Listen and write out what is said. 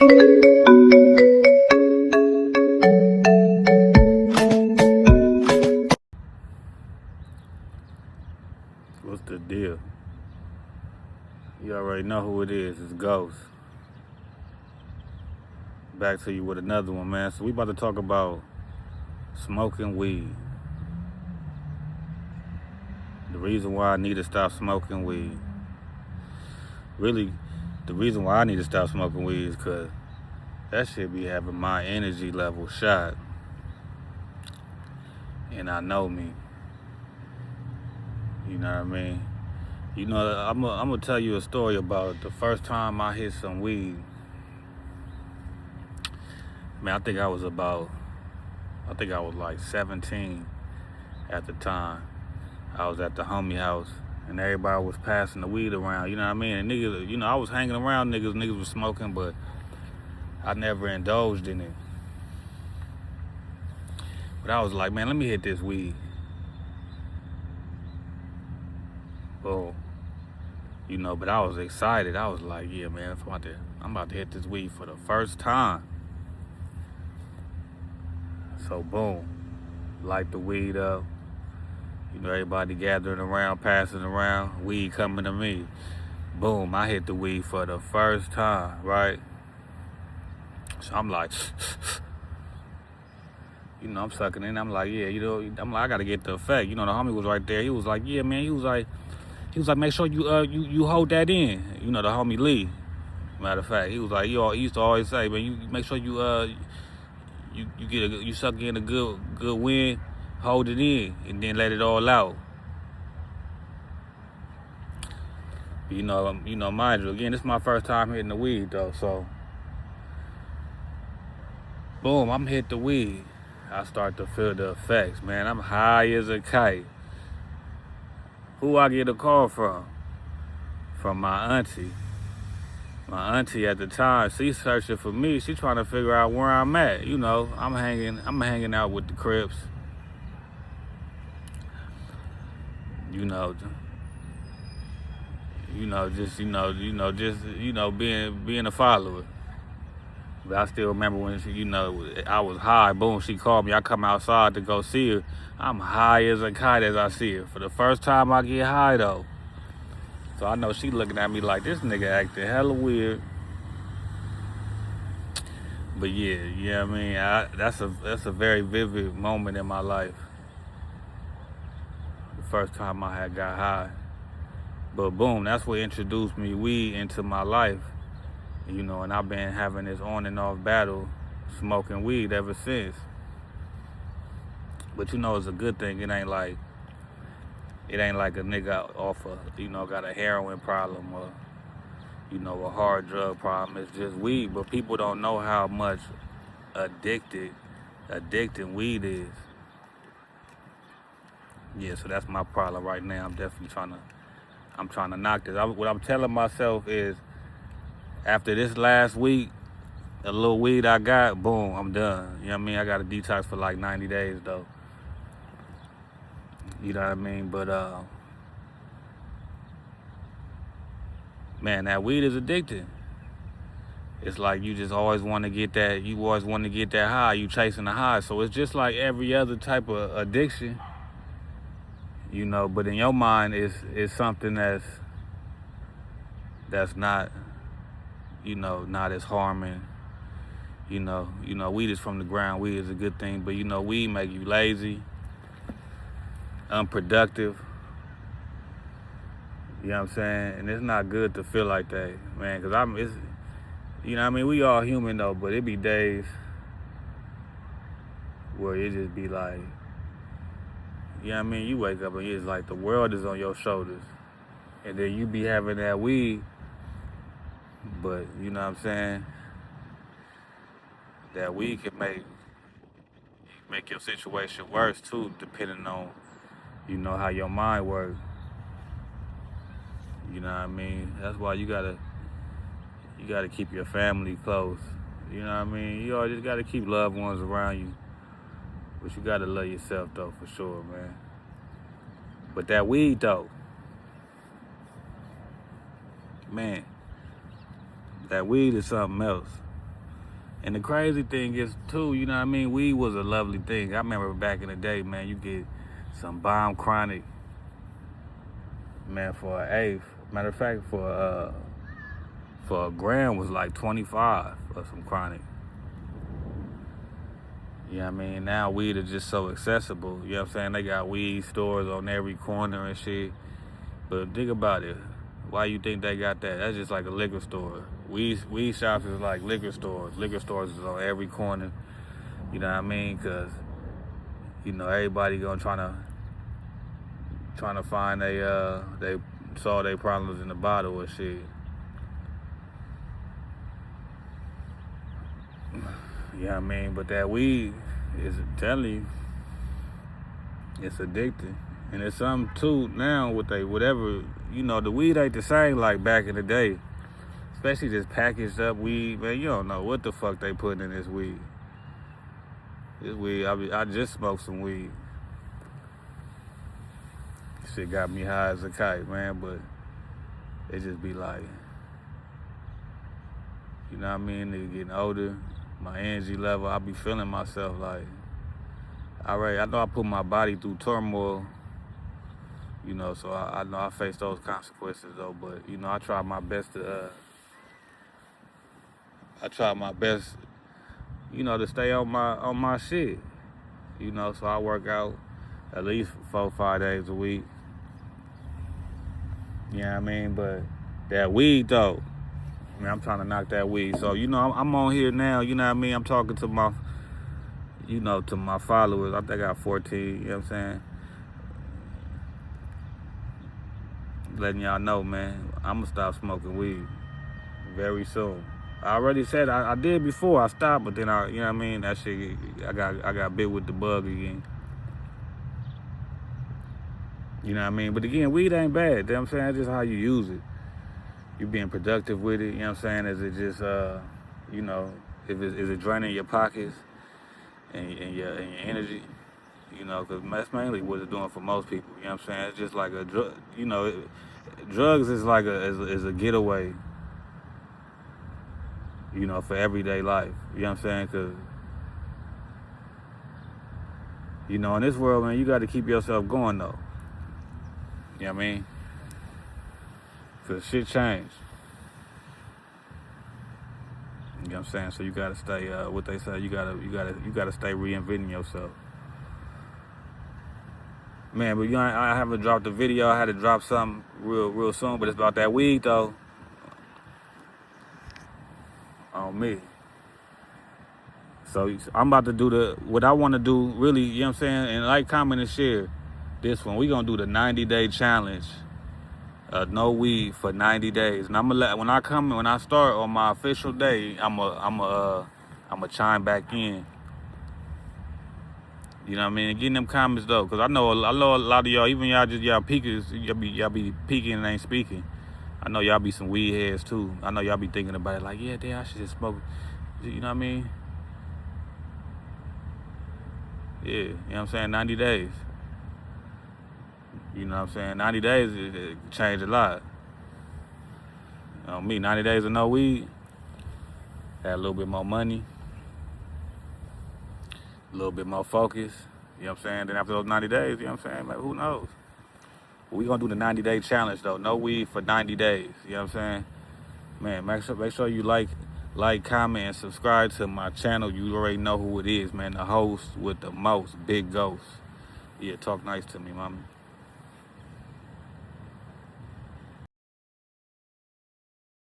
What's the deal? You already know who it is. It's Ghost. Back to you with another one, man. So we about to talk about smoking weed. The reason why I need to stop smoking weed. Really, the reason why I need to stop smoking weed is because that shit be having my energy level shot. And I know me. You know what I mean? You know, I'm gonna tell you a story about the first time I hit some weed. Man, I think I was like 17 at the time. I was at the homie house and everybody was passing the weed around, you know what I mean? And niggas, you know, I was hanging around niggas was smoking, but I never indulged in it. But I was like, man, let me hit this weed. Well, you know, but I was excited. I was like, yeah, man, I'm about to hit this weed for the first time. So boom, light the weed up. You know, everybody gathering around, passing around, weed coming to me. Boom, I hit the weed for the first time, right? So I'm like, you know, I'm sucking in. I'm like, yeah, you know, I'm like, I gotta get the effect. You know, the homie was right there. He was like, yeah, man. He was like, make sure you hold that in. You know, the homie Lee. Matter of fact, he was like, he used to always say, man, you make sure you suck in a good wind, hold it in, and then let it all out. You know, mind you, again, this is my first time hitting the weed though, so boom, I'm hit the weed. I start to feel the effects, man. I'm high as a kite. Who I get a call from? From my auntie. My auntie at the time, she's searching for me. She trying to figure out where I'm at. You know, I'm hanging out with the Crips. You know, being a follower. But I still remember when I was high. Boom, she called me. I come outside to go see her. I'm high as a kite as I see her. For the first time I get high though. So I know she looking at me like this nigga acting hella weird. But yeah, you know what I mean? That's a very vivid moment in my life. The first time I had got high. But boom, that's what introduced weed into my life. You know, and I've been having this on and off battle, smoking weed ever since. But you know, it's a good thing. It ain't like a nigga got a heroin problem or, a hard drug problem. It's just weed. But people don't know how much addicting weed is. Yeah, so that's my problem right now. I'm definitely trying to knock this. What I'm telling myself is, after this last week, a little weed I got, boom, I'm done. You know what I mean? I got to detox for like 90 days though. You know what I mean? But man, that weed is addicting. It's like you just always want to get that. You always want to get that high. You chasing the high. So it's just like every other type of addiction. You know, but in your mind, it's something that's not, not as harming. Weed is from the ground. Weed is a good thing, but weed make you lazy, unproductive. You know what I'm saying? And it's not good to feel like that, man. Cause we all human though, but it be days where it just be like, you wake up and it's like the world is on your shoulders, and then you be having that weed, but you know what I'm saying? That weed can make your situation worse too, depending on, how your mind works. You know what I mean? That's why you gotta keep your family close. You know what I mean? You all just gotta keep loved ones around you. But you gotta love yourself though, for sure, man. But that weed though, man, that weed is something else. And the crazy thing is, too, you know what I mean? Weed was a lovely thing. I remember back in the day, man, you get some bomb chronic, man, for an eighth. Matter of fact, for a gram was like 25 of some chronic. You know what I mean? Now weed is just so accessible. You know what I'm saying? They got weed stores on every corner and shit. But think about it. Why you think they got that? That's just like a liquor store. Weed shops is like liquor stores. Liquor stores is on every corner. You know what I mean? Because, you know, everybody gonna trying to find they solve their problems in the bottle or shit. You know what I mean? But that weed is telling you, it's addicting. And it's something too now with whatever, you know, the weed ain't the same like back in the day. Especially this packaged up weed, man. You don't know what the fuck they putting in this weed. This weed, I just smoked some weed. Shit got me high as a kite, man, but it just be like, you know what I mean? Nigga getting older, my energy level, I be feeling myself like, I know I put my body through turmoil, you know, so I know I face those consequences though, but, you know, I try my best, you know, to stay on my shit, you know, so I work out at least 4 or 5 days a week. You know what I mean? But that weed though, man, I'm trying to knock that weed. So, you know, I'm on here now, you know what I mean? I'm talking to my, you know, to my followers. I think I got 14, you know what I'm saying? Letting y'all know, man, I'm gonna stop smoking weed very soon. I already said I did before I stopped, but then you know what I mean? That shit, I got bit with the bug again. You know what I mean? But again, weed ain't bad. You know what I'm saying? It's just how you use it. You being productive with it, you know what I'm saying? Is it just, you know, is it draining your pockets and your energy? You know, because that's mainly what it's doing for most people. You know what I'm saying? It's just like a drug, you know, drugs is like is a getaway, you know, for everyday life. You know what I'm saying? Because, you know, in this world, man, you got to keep yourself going, though. You know what I mean? Because shit changed. You know what I'm saying? So you got to stay, what they say, you got to stay reinventing yourself. Man, but you know, I haven't dropped a video. I had to drop something real soon, but it's about that weed, though. On me. So I'm about to do what I want to do, really, you know what I'm saying? And like, comment, and share this one. We going to do the 90-day challenge. No weed for 90 days. And when I start on my official day, I'm a chime back in. You know what I mean? And getting them comments though, cause I know a lot of y'all, even y'all peekers, y'all be peeking and ain't speaking. I know y'all be some weed heads too. I know y'all be thinking about it like, yeah, damn, I should just smoke. You know what I mean? Yeah, you know what I'm saying? 90 days. You know what I'm saying? 90 days, it changed a lot. You know me, 90 days of no weed, had a little bit more money, a little bit more focus, you know what I'm saying? Then after those 90 days, you know what I'm saying? Like, who knows? We gonna do the 90-day challenge though. No weed for 90 days, you know what I'm saying? Man, make sure you like, comment, and subscribe to my channel. You already know who it is, man. The host with the most, Big Ghost. Yeah, talk nice to me, mama.